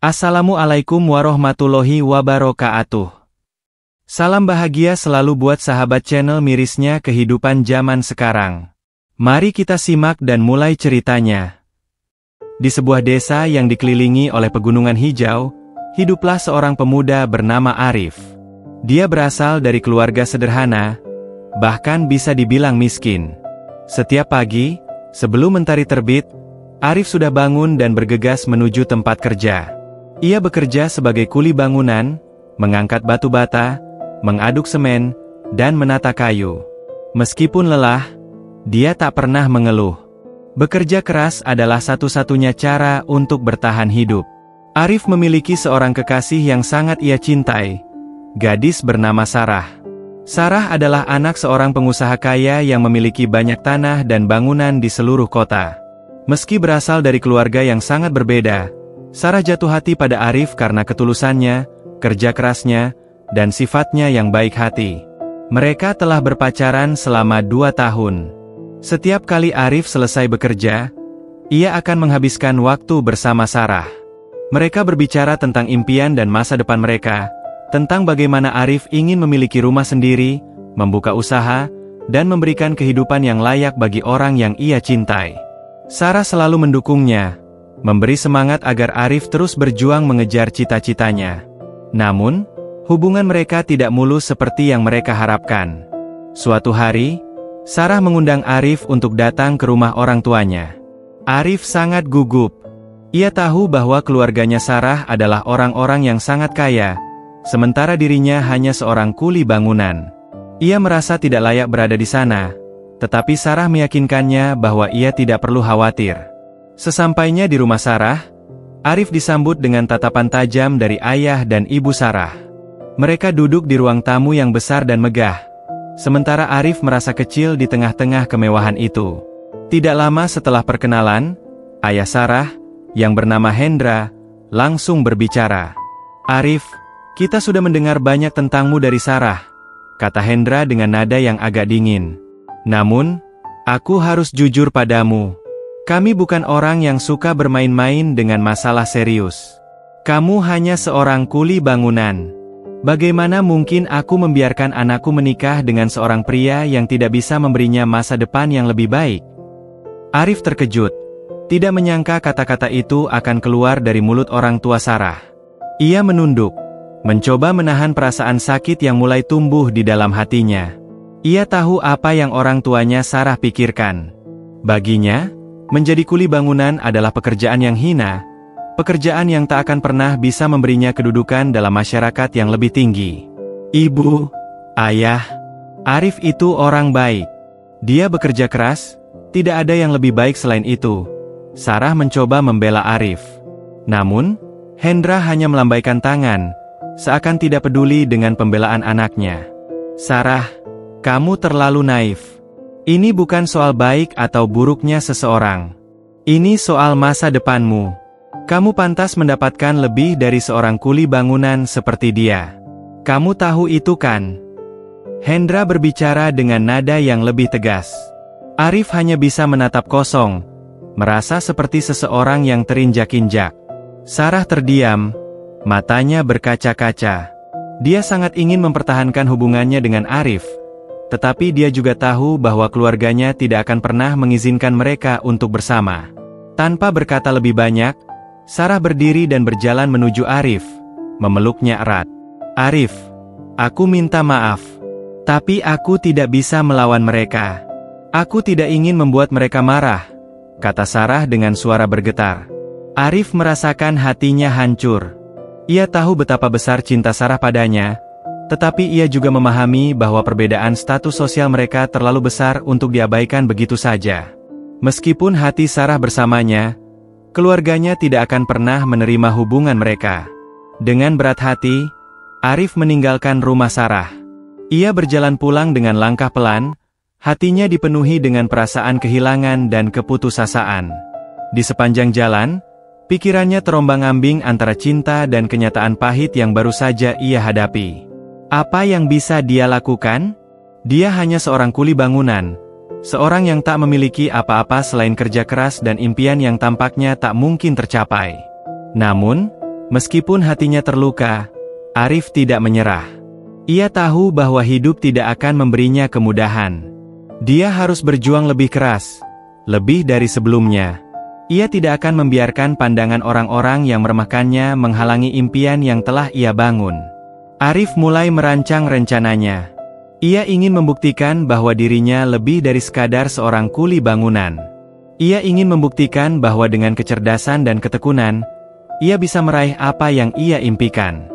Assalamualaikum warahmatullahi wabarakatuh. Salam bahagia selalu buat sahabat channel mirisnya kehidupan zaman sekarang. Mari kita simak dan mulai ceritanya. Di sebuah desa yang dikelilingi oleh pegunungan hijau, hiduplah seorang pemuda bernama Arif. Dia berasal dari keluarga sederhana, bahkan bisa dibilang miskin. Setiap pagi, sebelum mentari terbit, Arif sudah bangun dan bergegas menuju tempat kerja. Ia bekerja sebagai kuli bangunan, mengangkat batu bata, mengaduk semen, dan menata kayu. Meskipun lelah, dia tak pernah mengeluh. Bekerja keras adalah satu-satunya cara untuk bertahan hidup. Arif memiliki seorang kekasih yang sangat ia cintai, gadis bernama Sarah. Sarah adalah anak seorang pengusaha kaya yang memiliki banyak tanah dan bangunan di seluruh kota. Meski berasal dari keluarga yang sangat berbeda, Sarah jatuh hati pada Arif karena ketulusannya, kerja kerasnya, dan sifatnya yang baik hati. Mereka telah berpacaran selama 2 tahun. Setiap kali Arif selesai bekerja, ia akan menghabiskan waktu bersama Sarah. Mereka berbicara tentang impian dan masa depan mereka, tentang bagaimana Arif ingin memiliki rumah sendiri, membuka usaha, dan memberikan kehidupan yang layak bagi orang yang ia cintai. Sarah selalu mendukungnya, memberi semangat agar Arif terus berjuang mengejar cita-citanya. Namun, hubungan mereka tidak mulus seperti yang mereka harapkan. Suatu hari, Sarah mengundang Arif untuk datang ke rumah orang tuanya. Arif sangat gugup. Ia tahu bahwa keluarganya Sarah adalah orang-orang yang sangat kaya, sementara dirinya hanya seorang kuli bangunan. Ia merasa tidak layak berada di sana, tetapi Sarah meyakinkannya bahwa ia tidak perlu khawatir. Sesampainya di rumah Sarah, Arif disambut dengan tatapan tajam dari ayah dan ibu Sarah. Mereka duduk di ruang tamu yang besar dan megah, sementara Arif merasa kecil di tengah-tengah kemewahan itu. Tidak lama setelah perkenalan, ayah Sarah, yang bernama Hendra, langsung berbicara. "Arif, kita sudah mendengar banyak tentangmu dari Sarah," kata Hendra dengan nada yang agak dingin. "Namun, aku harus jujur padamu. Kami bukan orang yang suka bermain-main dengan masalah serius. Kamu hanya seorang kuli bangunan. Bagaimana mungkin aku membiarkan anakku menikah dengan seorang pria yang tidak bisa memberinya masa depan yang lebih baik?" Arif terkejut, tidak menyangka kata-kata itu akan keluar dari mulut orang tua Sarah. Ia menunduk, mencoba menahan perasaan sakit yang mulai tumbuh di dalam hatinya. Ia tahu apa yang orang tuanya Sarah pikirkan. Baginya, menjadi kuli bangunan adalah pekerjaan yang hina, pekerjaan yang tak akan pernah bisa memberinya kedudukan dalam masyarakat yang lebih tinggi. "Ibu, ayah, Arif itu orang baik. Dia bekerja keras, tidak ada yang lebih baik selain itu." Sarah mencoba membela Arif. Namun, Hendra hanya melambaikan tangan, seakan tidak peduli dengan pembelaan anaknya. "Sarah, kamu terlalu naif. Ini bukan soal baik atau buruknya seseorang. Ini soal masa depanmu. Kamu pantas mendapatkan lebih dari seorang kuli bangunan seperti dia. Kamu tahu itu kan?" Hendra berbicara dengan nada yang lebih tegas. Arif hanya bisa menatap kosong, merasa seperti seseorang yang terinjak-injak. Sarah terdiam, matanya berkaca-kaca. Dia sangat ingin mempertahankan hubungannya dengan Arif, tetapi dia juga tahu bahwa keluarganya tidak akan pernah mengizinkan mereka untuk bersama. Tanpa berkata lebih banyak, Sarah berdiri dan berjalan menuju Arif, memeluknya erat. "Arif, aku minta maaf. Tapi aku tidak bisa melawan mereka. Aku tidak ingin membuat mereka marah," kata Sarah dengan suara bergetar. Arif merasakan hatinya hancur. Ia tahu betapa besar cinta Sarah padanya, tetapi ia juga memahami bahwa perbedaan status sosial mereka terlalu besar untuk diabaikan begitu saja. Meskipun hati Sarah bersamanya, keluarganya tidak akan pernah menerima hubungan mereka. Dengan berat hati, Arif meninggalkan rumah Sarah. Ia berjalan pulang dengan langkah pelan, hatinya dipenuhi dengan perasaan kehilangan dan keputusasaan. Di sepanjang jalan, pikirannya terombang-ambing antara cinta dan kenyataan pahit yang baru saja ia hadapi. Apa yang bisa dia lakukan? Dia hanya seorang kuli bangunan, seorang yang tak memiliki apa-apa selain kerja keras dan impian yang tampaknya tak mungkin tercapai. Namun, Meskipun hatinya terluka, Arif tidak menyerah. Ia tahu bahwa hidup tidak akan memberinya kemudahan. Dia harus berjuang lebih keras, lebih dari sebelumnya. Ia tidak akan membiarkan pandangan orang-orang yang meremehkannya menghalangi impian yang telah ia bangun. Arif mulai merancang rencananya. Ia ingin membuktikan bahwa dirinya lebih dari sekadar seorang kuli bangunan. Ia ingin membuktikan bahwa dengan kecerdasan dan ketekunan, ia bisa meraih apa yang ia impikan.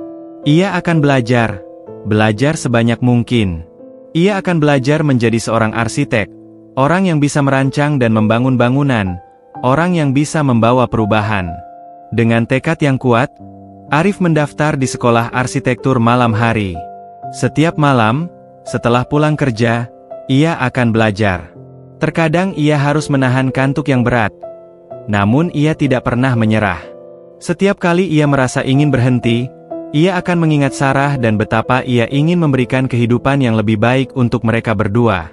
Ia akan belajar sebanyak mungkin. Ia akan belajar menjadi seorang arsitek, orang yang bisa merancang dan membangun bangunan, orang yang bisa membawa perubahan. Dengan tekad yang kuat, Arif mendaftar di sekolah arsitektur malam hari. Setiap malam, setelah pulang kerja, ia akan belajar. Terkadang ia harus menahan kantuk yang berat, namun ia tidak pernah menyerah. Setiap kali ia merasa ingin berhenti, ia akan mengingat Sarah dan betapa ia ingin memberikan kehidupan yang lebih baik untuk mereka berdua.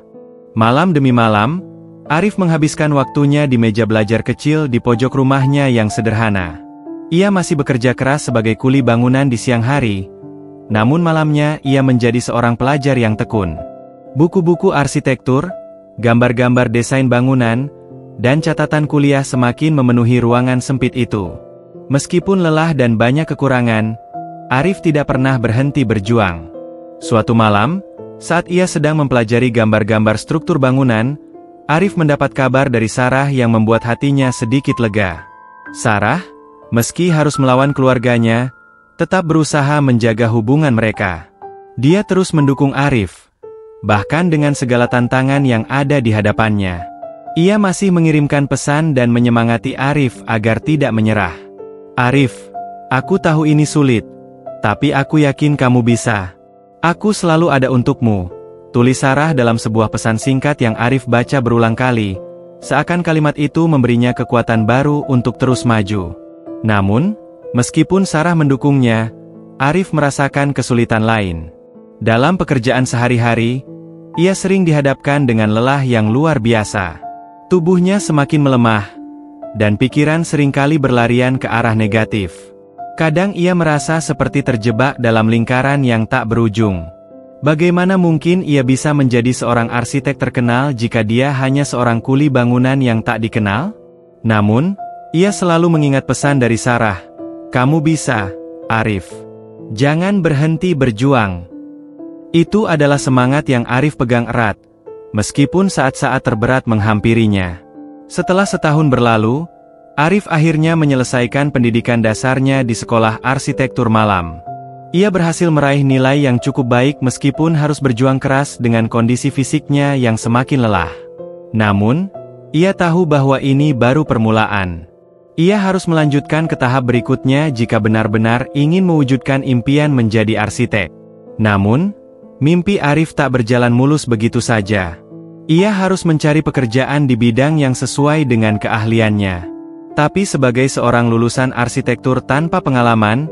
Malam demi malam, Arif menghabiskan waktunya di meja belajar kecil di pojok rumahnya yang sederhana. Ia masih bekerja keras sebagai kuli bangunan di siang hari, namun malamnya ia menjadi seorang pelajar yang tekun. Buku-buku arsitektur, gambar-gambar desain bangunan, dan catatan kuliah semakin memenuhi ruangan sempit itu. Meskipun lelah dan banyak kekurangan, Arif tidak pernah berhenti berjuang. Suatu malam, saat ia sedang mempelajari gambar-gambar struktur bangunan, Arif mendapat kabar dari Sarah yang membuat hatinya sedikit lega. Sarah, meski harus melawan keluarganya, tetap berusaha menjaga hubungan mereka. Dia terus mendukung Arif, bahkan dengan segala tantangan yang ada di hadapannya. Ia masih mengirimkan pesan dan menyemangati Arif agar tidak menyerah. Arif, aku tahu ini sulit, tapi aku yakin kamu bisa. Aku selalu ada untukmu, tulis Sarah dalam sebuah pesan singkat yang Arif baca berulang kali, seakan kalimat itu memberinya kekuatan baru untuk terus maju. Namun, meskipun Sarah mendukungnya, Arif merasakan kesulitan lain. Dalam pekerjaan sehari-hari, ia sering dihadapkan dengan lelah yang luar biasa. Tubuhnya semakin melemah, dan pikiran seringkali berlarian ke arah negatif. Kadang ia merasa seperti terjebak dalam lingkaran yang tak berujung. Bagaimana mungkin ia bisa menjadi seorang arsitek terkenal jika dia hanya seorang kuli bangunan yang tak dikenal? Namun, ia selalu mengingat pesan dari Sarah, "Kamu bisa, Arif. Jangan berhenti berjuang." Itu adalah semangat yang Arif pegang erat, meskipun saat-saat terberat menghampirinya. Setelah setahun berlalu, Arif akhirnya menyelesaikan pendidikan dasarnya di sekolah arsitektur malam. Ia berhasil meraih nilai yang cukup baik meskipun harus berjuang keras dengan kondisi fisiknya yang semakin lelah. Namun, ia tahu bahwa ini baru permulaan. Ia harus melanjutkan ke tahap berikutnya jika benar-benar ingin mewujudkan impian menjadi arsitek. Namun, mimpi Arif tak berjalan mulus begitu saja. Ia harus mencari pekerjaan di bidang yang sesuai dengan keahliannya. Tapi sebagai seorang lulusan arsitektur tanpa pengalaman,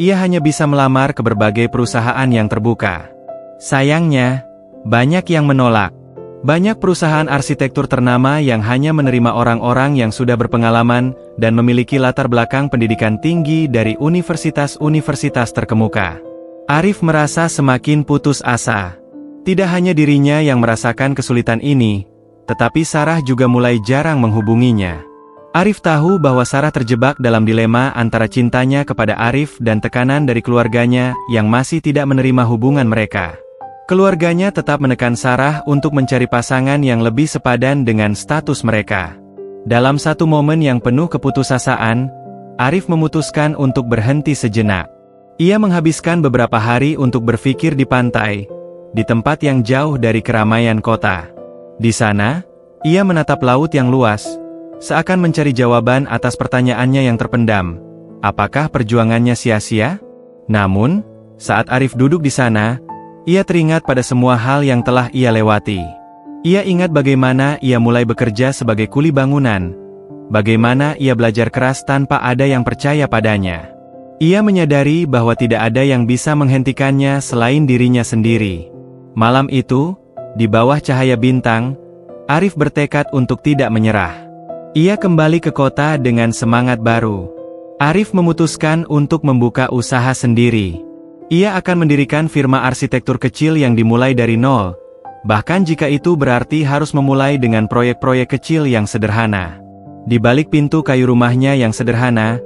ia hanya bisa melamar ke berbagai perusahaan yang terbuka. Sayangnya, banyak yang menolak. Banyak perusahaan arsitektur ternama yang hanya menerima orang-orang yang sudah berpengalaman dan memiliki latar belakang pendidikan tinggi dari universitas-universitas terkemuka. Arif merasa semakin putus asa. Tidak hanya dirinya yang merasakan kesulitan ini, tetapi Sarah juga mulai jarang menghubunginya. Arif tahu bahwa Sarah terjebak dalam dilema antara cintanya kepada Arif dan tekanan dari keluarganya yang masih tidak menerima hubungan mereka. Keluarganya tetap menekan Sarah untuk mencari pasangan yang lebih sepadan dengan status mereka. Dalam satu momen yang penuh keputusasaan, Arif memutuskan untuk berhenti sejenak. Ia menghabiskan beberapa hari untuk berpikir di pantai, di tempat yang jauh dari keramaian kota. Di sana, ia menatap laut yang luas, seakan mencari jawaban atas pertanyaannya yang terpendam. Apakah perjuangannya sia-sia? Namun, saat Arif duduk di sana, ia teringat pada semua hal yang telah ia lewati. Ia ingat bagaimana ia mulai bekerja sebagai kuli bangunan, bagaimana ia belajar keras tanpa ada yang percaya padanya. Ia menyadari bahwa tidak ada yang bisa menghentikannya selain dirinya sendiri. Malam itu, di bawah cahaya bintang, Arif bertekad untuk tidak menyerah. Ia kembali ke kota dengan semangat baru. Arif memutuskan untuk membuka usaha sendiri. Ia akan mendirikan firma arsitektur kecil yang dimulai dari nol, bahkan jika itu berarti harus memulai dengan proyek-proyek kecil yang sederhana. Di balik pintu kayu rumahnya yang sederhana,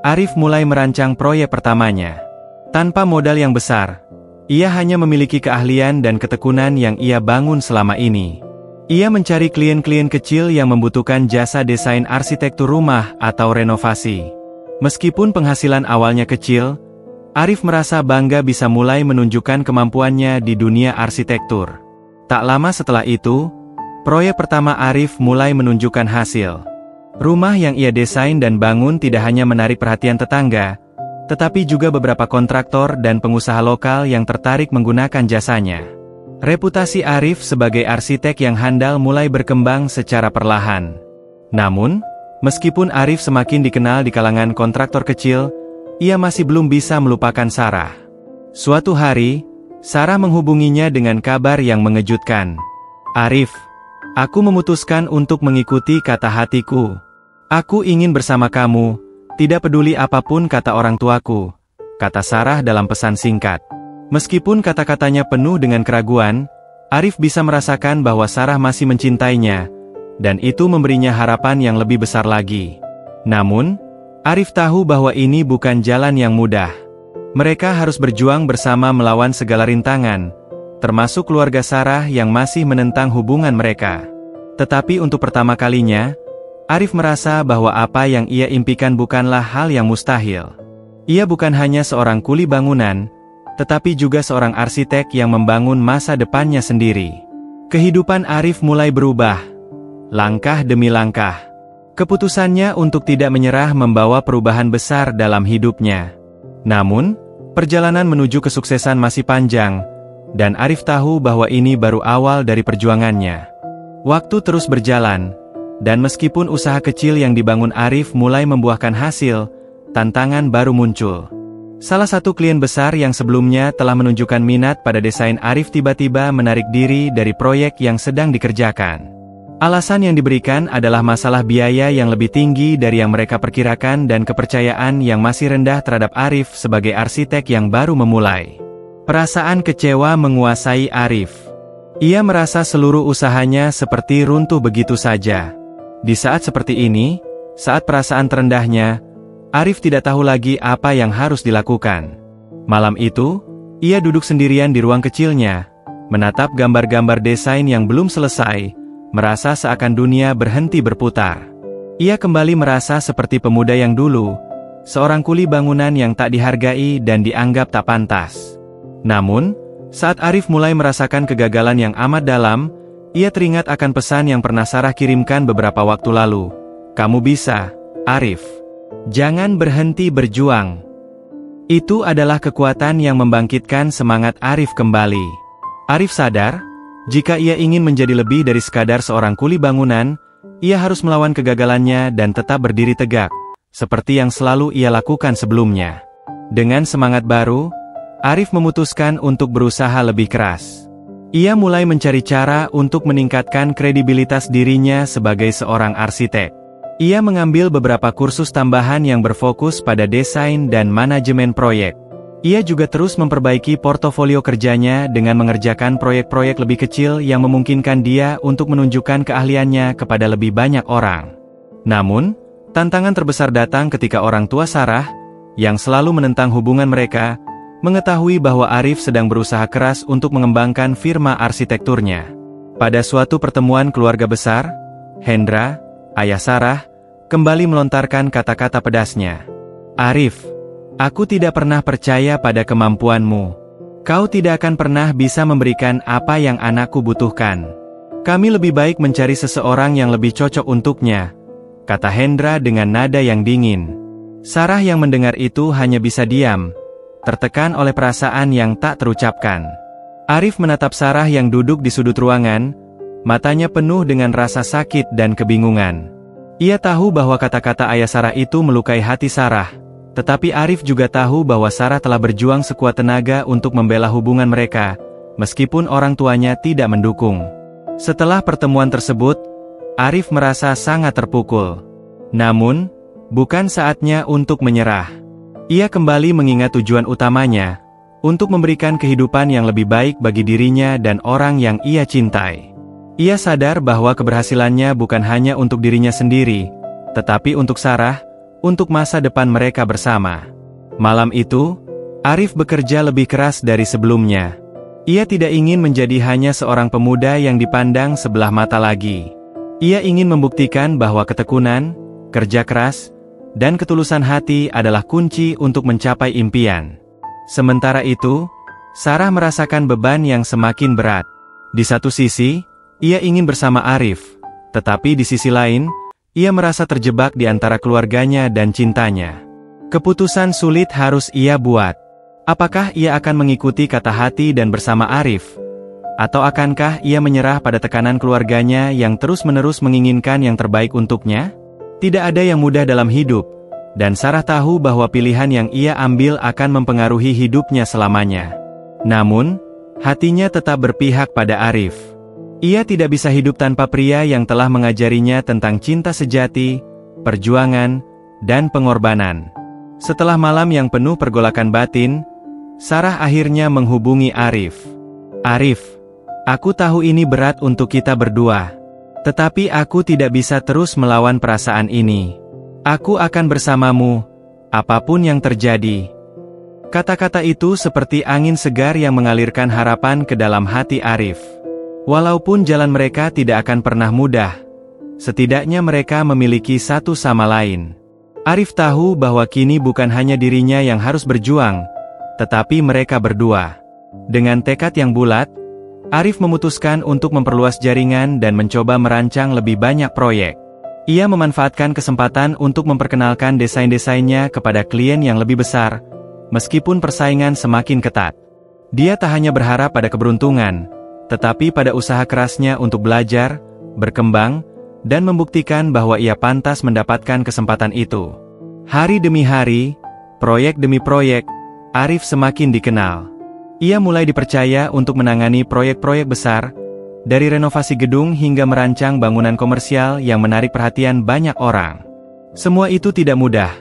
Arif mulai merancang proyek pertamanya. Tanpa modal yang besar, ia hanya memiliki keahlian dan ketekunan yang ia bangun selama ini. Ia mencari klien-klien kecil yang membutuhkan jasa desain arsitektur rumah atau renovasi. Meskipun penghasilan awalnya kecil, Arif merasa bangga bisa mulai menunjukkan kemampuannya di dunia arsitektur. Tak lama setelah itu, proyek pertama Arif mulai menunjukkan hasil. Rumah yang ia desain dan bangun tidak hanya menarik perhatian tetangga, tetapi juga beberapa kontraktor dan pengusaha lokal yang tertarik menggunakan jasanya. Reputasi Arif sebagai arsitek yang handal mulai berkembang secara perlahan. Namun, meskipun Arif semakin dikenal di kalangan kontraktor kecil, ia masih belum bisa melupakan Sarah. Suatu hari, Sarah menghubunginya dengan kabar yang mengejutkan. "Arif, aku memutuskan untuk mengikuti kata hatiku. Aku ingin bersama kamu, tidak peduli apapun kata orang tuaku," kata Sarah dalam pesan singkat. Meskipun kata-katanya penuh dengan keraguan, Arif bisa merasakan bahwa Sarah masih mencintainya, dan itu memberinya harapan yang lebih besar lagi. Namun, Arif tahu bahwa ini bukan jalan yang mudah. Mereka harus berjuang bersama melawan segala rintangan, termasuk keluarga Sarah yang masih menentang hubungan mereka. Tetapi untuk pertama kalinya, Arif merasa bahwa apa yang ia impikan bukanlah hal yang mustahil. Ia bukan hanya seorang kuli bangunan, tetapi juga seorang arsitek yang membangun masa depannya sendiri. Kehidupan Arif mulai berubah. Langkah demi langkah, keputusannya untuk tidak menyerah membawa perubahan besar dalam hidupnya. Namun, perjalanan menuju kesuksesan masih panjang, dan Arif tahu bahwa ini baru awal dari perjuangannya. Waktu terus berjalan, dan meskipun usaha kecil yang dibangun Arif mulai membuahkan hasil, tantangan baru muncul. Salah satu klien besar yang sebelumnya telah menunjukkan minat pada desain Arif tiba-tiba menarik diri dari proyek yang sedang dikerjakan. Alasan yang diberikan adalah masalah biaya yang lebih tinggi dari yang mereka perkirakan dan kepercayaan yang masih rendah terhadap Arif sebagai arsitek yang baru memulai. Perasaan kecewa menguasai Arif. Ia merasa seluruh usahanya seperti runtuh begitu saja. Di saat seperti ini, saat perasaan terendahnya, Arif tidak tahu lagi apa yang harus dilakukan. Malam itu, ia duduk sendirian di ruang kecilnya, menatap gambar-gambar desain yang belum selesai, merasa seakan dunia berhenti berputar. Ia kembali merasa seperti pemuda yang dulu, seorang kuli bangunan yang tak dihargai dan dianggap tak pantas. Namun, saat Arif mulai merasakan kegagalan yang amat dalam, ia teringat akan pesan yang pernah Sarah kirimkan beberapa waktu lalu. "Kamu bisa, Arif. Jangan berhenti berjuang." Itu adalah kekuatan yang membangkitkan semangat Arif kembali. Arif sadar, jika ia ingin menjadi lebih dari sekadar seorang kuli bangunan, ia harus melawan kegagalannya dan tetap berdiri tegak, seperti yang selalu ia lakukan sebelumnya. Dengan semangat baru, Arif memutuskan untuk berusaha lebih keras. Ia mulai mencari cara untuk meningkatkan kredibilitas dirinya sebagai seorang arsitek. Ia mengambil beberapa kursus tambahan yang berfokus pada desain dan manajemen proyek. Ia juga terus memperbaiki portofolio kerjanya dengan mengerjakan proyek-proyek lebih kecil yang memungkinkan dia untuk menunjukkan keahliannya kepada lebih banyak orang. Namun, tantangan terbesar datang ketika orang tua Sarah, yang selalu menentang hubungan mereka, mengetahui bahwa Arif sedang berusaha keras untuk mengembangkan firma arsitekturnya. Pada suatu pertemuan keluarga besar, Hendra, ayah Sarah, kembali melontarkan kata-kata pedasnya. "Arif, aku tidak pernah percaya pada kemampuanmu. Kau tidak akan pernah bisa memberikan apa yang anakku butuhkan. Kami lebih baik mencari seseorang yang lebih cocok untuknya," kata Hendra dengan nada yang dingin. Sarah yang mendengar itu hanya bisa diam, tertekan oleh perasaan yang tak terucapkan. Arif menatap Sarah yang duduk di sudut ruangan, matanya penuh dengan rasa sakit dan kebingungan. Ia tahu bahwa kata-kata ayah Sarah itu melukai hati Sarah. Tetapi Arif juga tahu bahwa Sarah telah berjuang sekuat tenaga untuk membela hubungan mereka, meskipun orang tuanya tidak mendukung. Setelah pertemuan tersebut, Arif merasa sangat terpukul. Namun, bukan saatnya untuk menyerah. Ia kembali mengingat tujuan utamanya, untuk memberikan kehidupan yang lebih baik bagi dirinya dan orang yang ia cintai. Ia sadar bahwa keberhasilannya bukan hanya untuk dirinya sendiri, tetapi untuk Sarah, untuk masa depan mereka bersama. Malam itu, Arif bekerja lebih keras dari sebelumnya. Ia tidak ingin menjadi hanya seorang pemuda yang dipandang sebelah mata lagi. Ia ingin membuktikan bahwa ketekunan, kerja keras, dan ketulusan hati adalah kunci untuk mencapai impian. Sementara itu, Sarah merasakan beban yang semakin berat. Di satu sisi, ia ingin bersama Arif, tetapi di sisi lain, ia merasa terjebak di antara keluarganya dan cintanya. Keputusan sulit harus ia buat. Apakah ia akan mengikuti kata hati dan bersama Arif? Atau akankah ia menyerah pada tekanan keluarganya yang terus-menerus menginginkan yang terbaik untuknya? Tidak ada yang mudah dalam hidup, dan Sarah tahu bahwa pilihan yang ia ambil akan mempengaruhi hidupnya selamanya. Namun, hatinya tetap berpihak pada Arif. Ia tidak bisa hidup tanpa pria yang telah mengajarinya tentang cinta sejati, perjuangan, dan pengorbanan. Setelah malam yang penuh pergolakan batin, Sarah akhirnya menghubungi Arif. "Arif, aku tahu ini berat untuk kita berdua. Tetapi aku tidak bisa terus melawan perasaan ini. Aku akan bersamamu, apapun yang terjadi." Kata-kata itu seperti angin segar yang mengalirkan harapan ke dalam hati Arif. Walaupun jalan mereka tidak akan pernah mudah, setidaknya mereka memiliki satu sama lain. Arif tahu bahwa kini bukan hanya dirinya yang harus berjuang, tetapi mereka berdua. Dengan tekad yang bulat, Arif memutuskan untuk memperluas jaringan dan mencoba merancang lebih banyak proyek. Ia memanfaatkan kesempatan untuk memperkenalkan desain-desainnya kepada klien yang lebih besar, meskipun persaingan semakin ketat. Dia tak hanya berharap pada keberuntungan, tetapi pada usaha kerasnya untuk belajar, berkembang, dan membuktikan bahwa ia pantas mendapatkan kesempatan itu. Hari demi hari, proyek demi proyek, Arif semakin dikenal. Ia mulai dipercaya untuk menangani proyek-proyek besar, dari renovasi gedung hingga merancang bangunan komersial yang menarik perhatian banyak orang. Semua itu tidak mudah,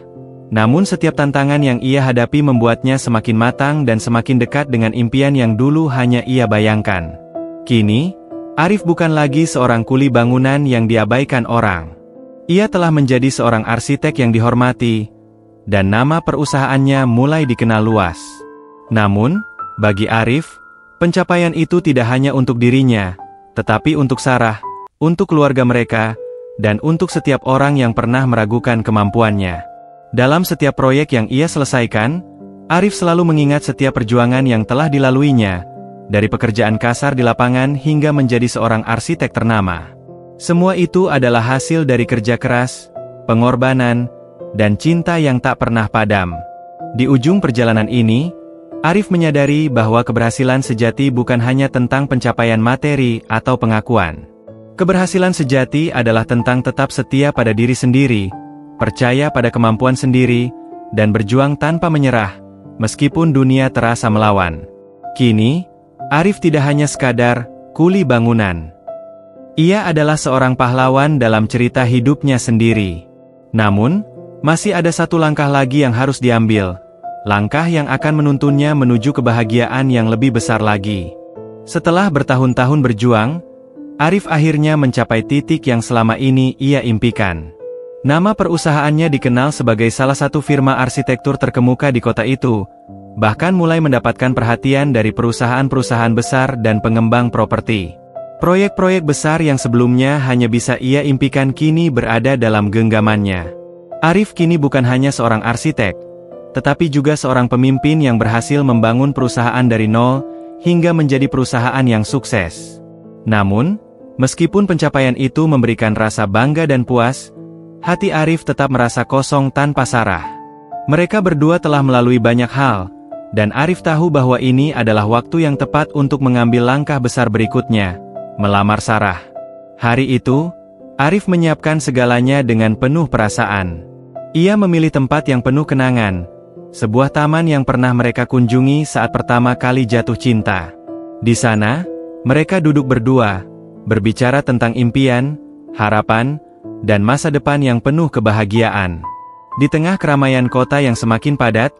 namun setiap tantangan yang ia hadapi membuatnya semakin matang dan semakin dekat dengan impian yang dulu hanya ia bayangkan. Kini, Arif bukan lagi seorang kuli bangunan yang diabaikan orang. Ia telah menjadi seorang arsitek yang dihormati, dan nama perusahaannya mulai dikenal luas. Namun, bagi Arif, pencapaian itu tidak hanya untuk dirinya, tetapi untuk Sarah, untuk keluarga mereka, dan untuk setiap orang yang pernah meragukan kemampuannya. Dalam setiap proyek yang ia selesaikan, Arif selalu mengingat setiap perjuangan yang telah dilaluinya, dari pekerjaan kasar di lapangan hingga menjadi seorang arsitek ternama. Semua itu adalah hasil dari kerja keras, pengorbanan, dan cinta yang tak pernah padam. Di ujung perjalanan ini, Arif menyadari bahwa keberhasilan sejati bukan hanya tentang pencapaian materi atau pengakuan. Keberhasilan sejati adalah tentang tetap setia pada diri sendiri, percaya pada kemampuan sendiri, dan berjuang tanpa menyerah, meskipun dunia terasa melawan. Kini, Arif tidak hanya sekadar kuli bangunan. Ia adalah seorang pahlawan dalam cerita hidupnya sendiri. Namun, masih ada satu langkah lagi yang harus diambil, langkah yang akan menuntunnya menuju kebahagiaan yang lebih besar lagi. Setelah bertahun-tahun berjuang, Arif akhirnya mencapai titik yang selama ini ia impikan. Nama perusahaannya dikenal sebagai salah satu firma arsitektur terkemuka di kota itu, bahkan mulai mendapatkan perhatian dari perusahaan-perusahaan besar dan pengembang properti. Proyek-proyek besar yang sebelumnya hanya bisa ia impikan kini berada dalam genggamannya. Arif kini bukan hanya seorang arsitek, tetapi juga seorang pemimpin yang berhasil membangun perusahaan dari nol, hingga menjadi perusahaan yang sukses. Namun, meskipun pencapaian itu memberikan rasa bangga dan puas, hati Arif tetap merasa kosong tanpa Sarah. Mereka berdua telah melalui banyak hal, dan Arif tahu bahwa ini adalah waktu yang tepat untuk mengambil langkah besar berikutnya, melamar Sarah. Hari itu, Arif menyiapkan segalanya dengan penuh perasaan. Ia memilih tempat yang penuh kenangan, sebuah taman yang pernah mereka kunjungi saat pertama kali jatuh cinta. Di sana, mereka duduk berdua, berbicara tentang impian, harapan, dan masa depan yang penuh kebahagiaan. Di tengah keramaian kota yang semakin padat,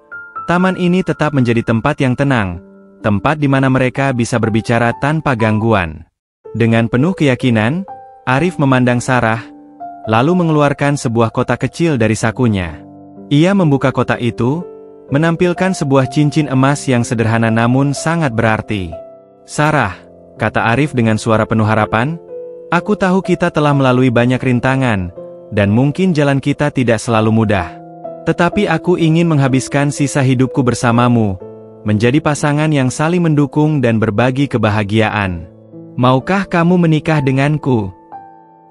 taman ini tetap menjadi tempat yang tenang, tempat di mana mereka bisa berbicara tanpa gangguan. Dengan penuh keyakinan, Arif memandang Sarah, lalu mengeluarkan sebuah kotak kecil dari sakunya. Ia membuka kotak itu, menampilkan sebuah cincin emas yang sederhana namun sangat berarti. "Sarah," kata Arif dengan suara penuh harapan, "aku tahu kita telah melalui banyak rintangan, dan mungkin jalan kita tidak selalu mudah. Tetapi aku ingin menghabiskan sisa hidupku bersamamu, menjadi pasangan yang saling mendukung dan berbagi kebahagiaan. Maukah kamu menikah denganku?"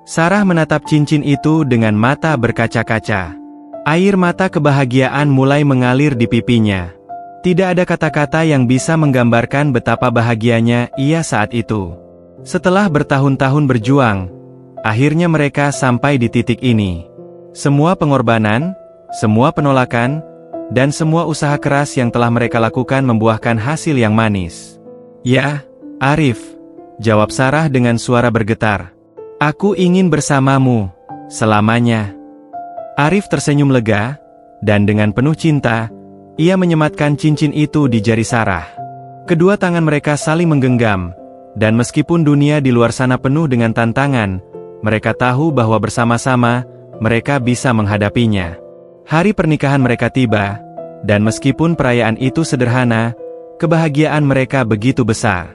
Sarah menatap cincin itu dengan mata berkaca-kaca. Air mata kebahagiaan mulai mengalir di pipinya. Tidak ada kata-kata yang bisa menggambarkan betapa bahagianya ia saat itu. Setelah bertahun-tahun berjuang, akhirnya mereka sampai di titik ini. Semua pengorbanan, semua penolakan, dan semua usaha keras yang telah mereka lakukan membuahkan hasil yang manis. "Ya, Arif," jawab Sarah dengan suara bergetar. "Aku ingin bersamamu selamanya." Arif tersenyum lega, dan dengan penuh cinta, ia menyematkan cincin itu di jari Sarah. Kedua tangan mereka saling menggenggam, dan meskipun dunia di luar sana penuh dengan tantangan, mereka tahu bahwa bersama-sama, mereka bisa menghadapinya. Hari pernikahan mereka tiba, dan meskipun perayaan itu sederhana, kebahagiaan mereka begitu besar.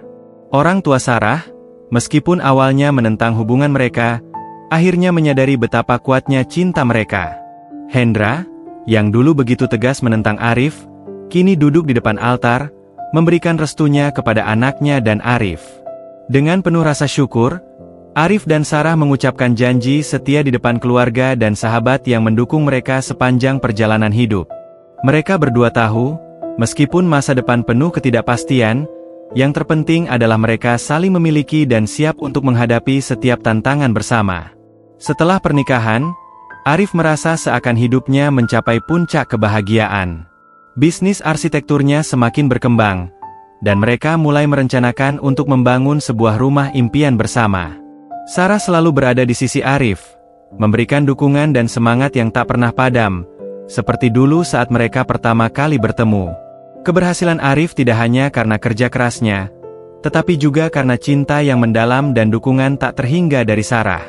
Orang tua Sarah, meskipun awalnya menentang hubungan mereka, akhirnya menyadari betapa kuatnya cinta mereka. Hendra, yang dulu begitu tegas menentang Arif, kini duduk di depan altar, memberikan restunya kepada anaknya dan Arif. Dengan penuh rasa syukur, Arif dan Sarah mengucapkan janji setia di depan keluarga dan sahabat yang mendukung mereka sepanjang perjalanan hidup. Mereka berdua tahu, meskipun masa depan penuh ketidakpastian, yang terpenting adalah mereka saling memiliki dan siap untuk menghadapi setiap tantangan bersama. Setelah pernikahan, Arif merasa seakan hidupnya mencapai puncak kebahagiaan. Bisnis arsitekturnya semakin berkembang, dan mereka mulai merencanakan untuk membangun sebuah rumah impian bersama. Sarah selalu berada di sisi Arif, memberikan dukungan dan semangat yang tak pernah padam, seperti dulu saat mereka pertama kali bertemu. Keberhasilan Arif tidak hanya karena kerja kerasnya, tetapi juga karena cinta yang mendalam dan dukungan tak terhingga dari Sarah.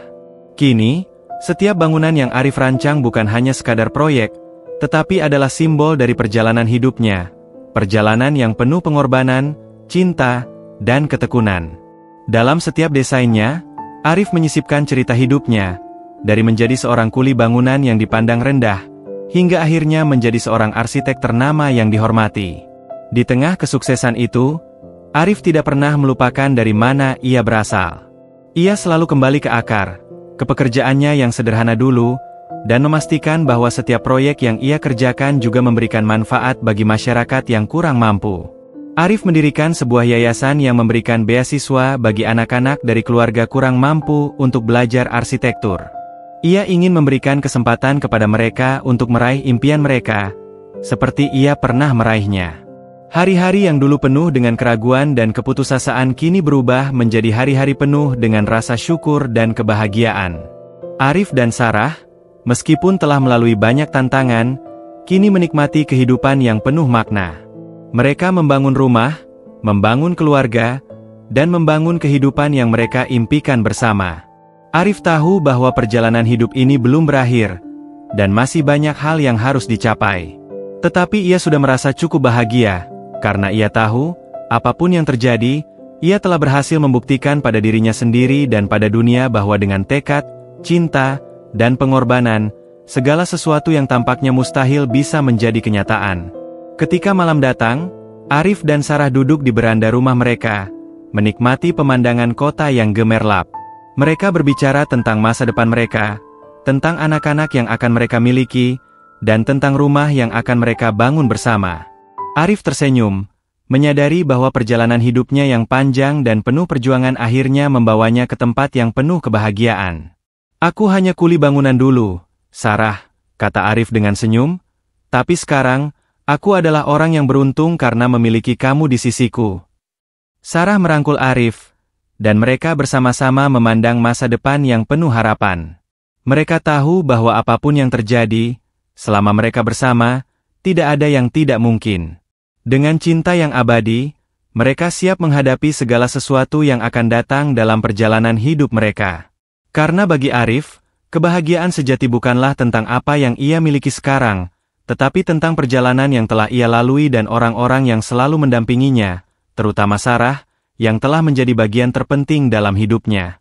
Kini, setiap bangunan yang Arif rancang bukan hanya sekadar proyek, tetapi adalah simbol dari perjalanan hidupnya. Perjalanan yang penuh pengorbanan, cinta, dan ketekunan. Dalam setiap desainnya, Arif menyisipkan cerita hidupnya, dari menjadi seorang kuli bangunan yang dipandang rendah, hingga akhirnya menjadi seorang arsitek ternama yang dihormati. Di tengah kesuksesan itu, Arif tidak pernah melupakan dari mana ia berasal. Ia selalu kembali ke akar, ke pekerjaannya yang sederhana dulu, dan memastikan bahwa setiap proyek yang ia kerjakan juga memberikan manfaat bagi masyarakat yang kurang mampu. Arif mendirikan sebuah yayasan yang memberikan beasiswa bagi anak-anak dari keluarga kurang mampu untuk belajar arsitektur. Ia ingin memberikan kesempatan kepada mereka untuk meraih impian mereka, seperti ia pernah meraihnya. Hari-hari yang dulu penuh dengan keraguan dan keputusasaan kini berubah menjadi hari-hari penuh dengan rasa syukur dan kebahagiaan. Arif dan Sarah, meskipun telah melalui banyak tantangan, kini menikmati kehidupan yang penuh makna. Mereka membangun rumah, membangun keluarga, dan membangun kehidupan yang mereka impikan bersama. Arif tahu bahwa perjalanan hidup ini belum berakhir, dan masih banyak hal yang harus dicapai. Tetapi ia sudah merasa cukup bahagia, karena ia tahu, apapun yang terjadi, ia telah berhasil membuktikan pada dirinya sendiri dan pada dunia bahwa dengan tekad, cinta, dan pengorbanan, segala sesuatu yang tampaknya mustahil bisa menjadi kenyataan. Ketika malam datang, Arif dan Sarah duduk di beranda rumah mereka, menikmati pemandangan kota yang gemerlap. Mereka berbicara tentang masa depan mereka, tentang anak-anak yang akan mereka miliki, dan tentang rumah yang akan mereka bangun bersama. Arif tersenyum, menyadari bahwa perjalanan hidupnya yang panjang dan penuh perjuangan akhirnya membawanya ke tempat yang penuh kebahagiaan. "Aku hanya kuli bangunan dulu, Sarah," kata Arif dengan senyum, "tapi sekarang, aku adalah orang yang beruntung karena memiliki kamu di sisiku." Sarah merangkul Arif, dan mereka bersama-sama memandang masa depan yang penuh harapan. Mereka tahu bahwa apapun yang terjadi, selama mereka bersama, tidak ada yang tidak mungkin. Dengan cinta yang abadi, mereka siap menghadapi segala sesuatu yang akan datang dalam perjalanan hidup mereka. Karena bagi Arif, kebahagiaan sejati bukanlah tentang apa yang ia miliki sekarang, tetapi tentang perjalanan yang telah ia lalui dan orang-orang yang selalu mendampinginya, terutama Sarah, yang telah menjadi bagian terpenting dalam hidupnya.